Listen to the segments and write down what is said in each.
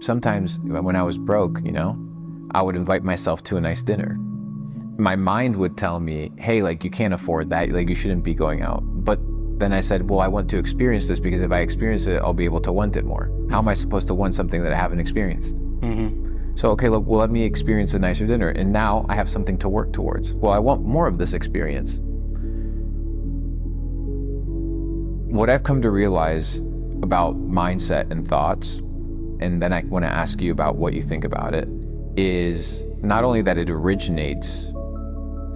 sometimes when I was broke, I would invite myself to a nice dinner. My mind would tell me, hey, like, you can't afford that, like, you shouldn't be going out. But then I said, well, I want to experience this, because if I experience it, I'll be able to want it more. How am I supposed to want something that I haven't experienced? So, okay, well, let me experience a nicer dinner, and now I have something to work towards. Well, I want more of this experience. What I've come to realize about mindset and thoughts, and then I want to ask you about what you think about it, is not only that it originates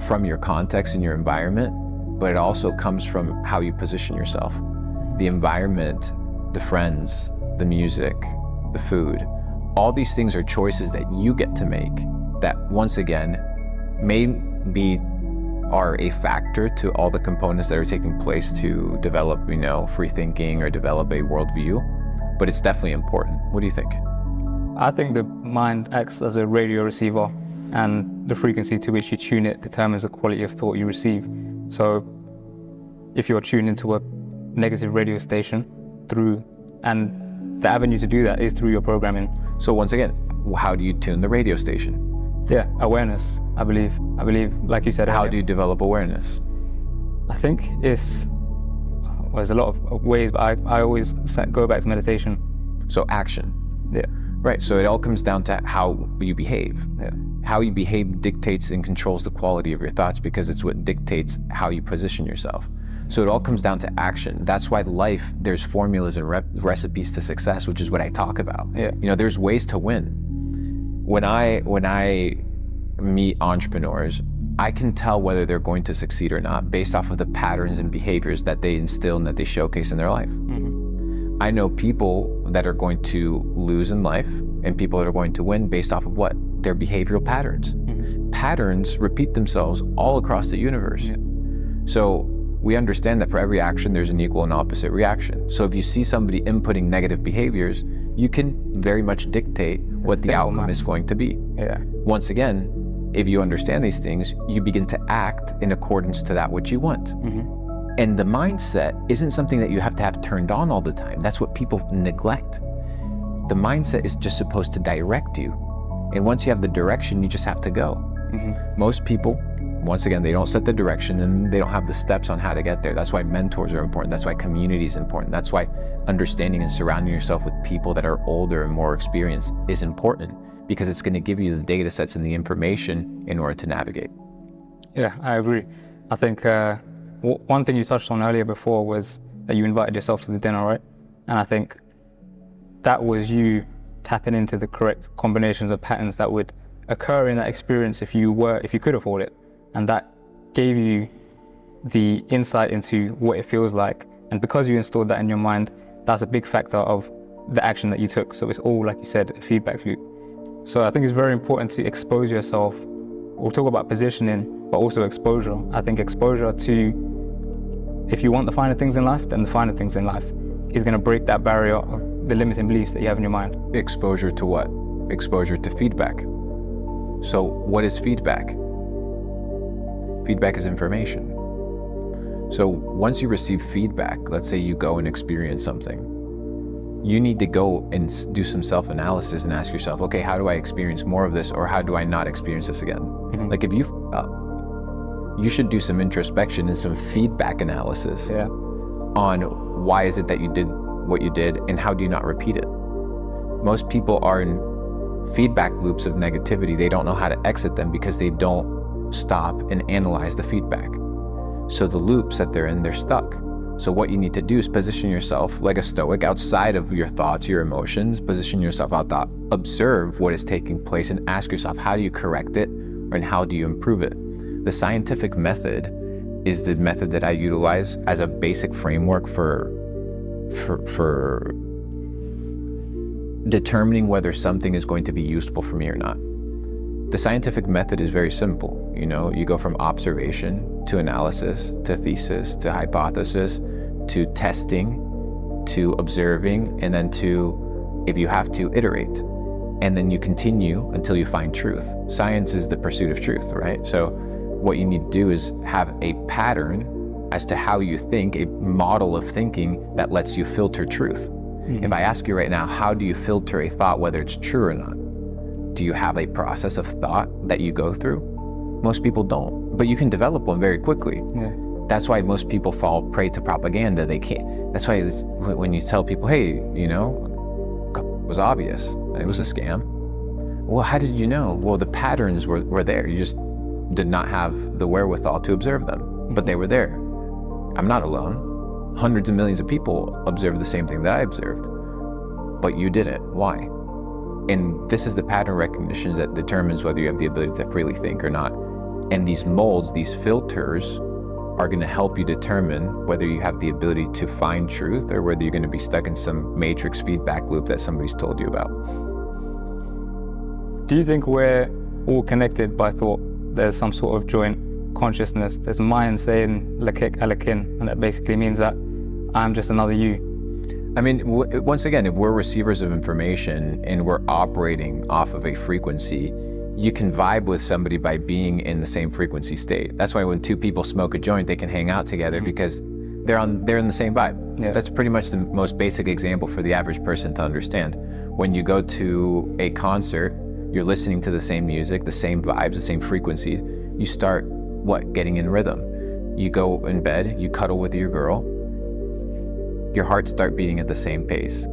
from your context and your environment, but it also comes from how you position yourself. The environment, the friends, the music, the food, all these things are choices that you get to make that, once again, maybe are a factor to all the components that are taking place to develop, free thinking or develop a worldview, but it's definitely important. What do you think? I think the mind acts as a radio receiver, and the frequency to which you tune it determines the quality of thought you receive. So if you're tuned into a negative radio station and the avenue to do that is through your programming. So once again, how do you tune the radio station? Yeah, awareness, I believe, like you said. How do you develop awareness? I think there's a lot of ways, but I always go back to meditation. So action. Yeah. Right, so it all comes down to how you behave. Yeah. How you behave dictates and controls the quality of your thoughts, because it's what dictates how you position yourself. So it all comes down to action. That's why life, there's formulas and recipes to success, which is what I talk about. Yeah. There's ways to win. When I meet entrepreneurs, I can tell whether they're going to succeed or not based off of the patterns and behaviors that they instill and that they showcase in their life. I know people that are going to lose in life and people that are going to win based off of what? Their behavioral patterns. Patterns repeat themselves all across the universe. Yeah. So we understand that for every action, there's an equal and opposite reaction. So if you see somebody inputting negative behaviors, you can very much dictate what the outcome is going to be. Yeah. Once again, if you understand these things, you begin to act in accordance to that which you want. And the mindset isn't something that you have to have turned on all the time. That's what people neglect. The mindset is just supposed to direct you. And once you have the direction, you just have to go. Most people, once again, they don't set the direction and they don't have the steps on how to get there. That's why mentors are important. That's why community is important. That's why understanding and surrounding yourself with people that are older and more experienced is important, because it's going to give you the data sets and the information in order to navigate. Yeah, I agree. I think one thing you touched on earlier before was that you invited yourself to the dinner, right? And I think that was you tapping into the correct combinations of patterns that would occur in that experience if you could afford it. And that gave you the insight into what it feels like. And because you installed that in your mind, that's a big factor of the action that you took. So it's all, like you said, a feedback loop. So I think it's very important to expose yourself. We'll talk about positioning, but also exposure. I think exposure to, if you want the finer things in life, then the finer things in life is going to break that barrier of the limiting beliefs that you have in your mind. Exposure to what? Exposure to feedback. So what is feedback? Feedback is information. So once you receive feedback, let's say you go and experience something, you need to go and do some self-analysis and ask yourself, okay, how do I experience more of this, or how do I not experience this again? Like if you f up, you should do some introspection and some feedback analysis on why is it that you did what you did and how do you not repeat it. Most people are in feedback loops of negativity. They don't know how to exit them because they don't stop and analyze the feedback. So the loops that they're in, they're stuck. So what you need to do is position yourself like a stoic outside of your thoughts, your emotions, position yourself out there, observe what is taking place and ask yourself, how do you correct it and how do you improve it? The scientific method is the method that I utilize as a basic framework for determining whether something is going to be useful for me or not. The scientific method is very simple. You go from observation to analysis, to thesis, to hypothesis, to testing, to observing, and then to, if you have to, iterate. And then you continue until you find truth. Science is the pursuit of truth, right? So what you need to do is have a pattern as to how you think, a model of thinking that lets you filter truth. If I ask you right now, how do you filter a thought, whether it's true or not? Do you have a process of thought that you go through? Most people don't, but you can develop one very quickly. Yeah. That's why most people fall prey to propaganda. They can't. That's why when you tell people, hey, you know, it was obvious, it was a scam. Well, how did you know? Well, the patterns were there. You just did not have the wherewithal to observe them, but they were there. I'm not alone. Hundreds of millions of people observed the same thing that I observed, but you didn't. Why? And this is the pattern recognition that determines whether you have the ability to freely think or not. And these molds, these filters, are going to help you determine whether you have the ability to find truth or whether you're going to be stuck in some matrix feedback loop that somebody's told you about. Do you think we're all connected by thought? There's some sort of joint consciousness. There's a mind saying lakik alakin, and that basically means that I'm just another you. I mean, once again, if we're receivers of information and we're operating off of a frequency, you can vibe with somebody by being in the same frequency state. That's why when two people smoke a joint, they can hang out together because they're in the same vibe. Yeah. That's pretty much the most basic example for the average person to understand. When you go to a concert, you're listening to the same music, the same vibes, the same frequencies. You start, getting in rhythm. You go in bed, you cuddle with your girl, your heart start beating at the same pace.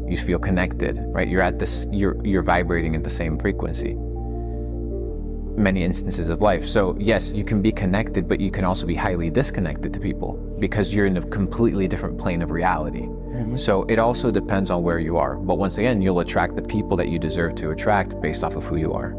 You feel connected, right? You're vibrating at the same frequency. Many instances of life. So yes, you can be connected, but you can also be highly disconnected to people because you're in a completely different plane of reality. So it also depends on where you are. But once again, you'll attract the people that you deserve to attract based off of who you are.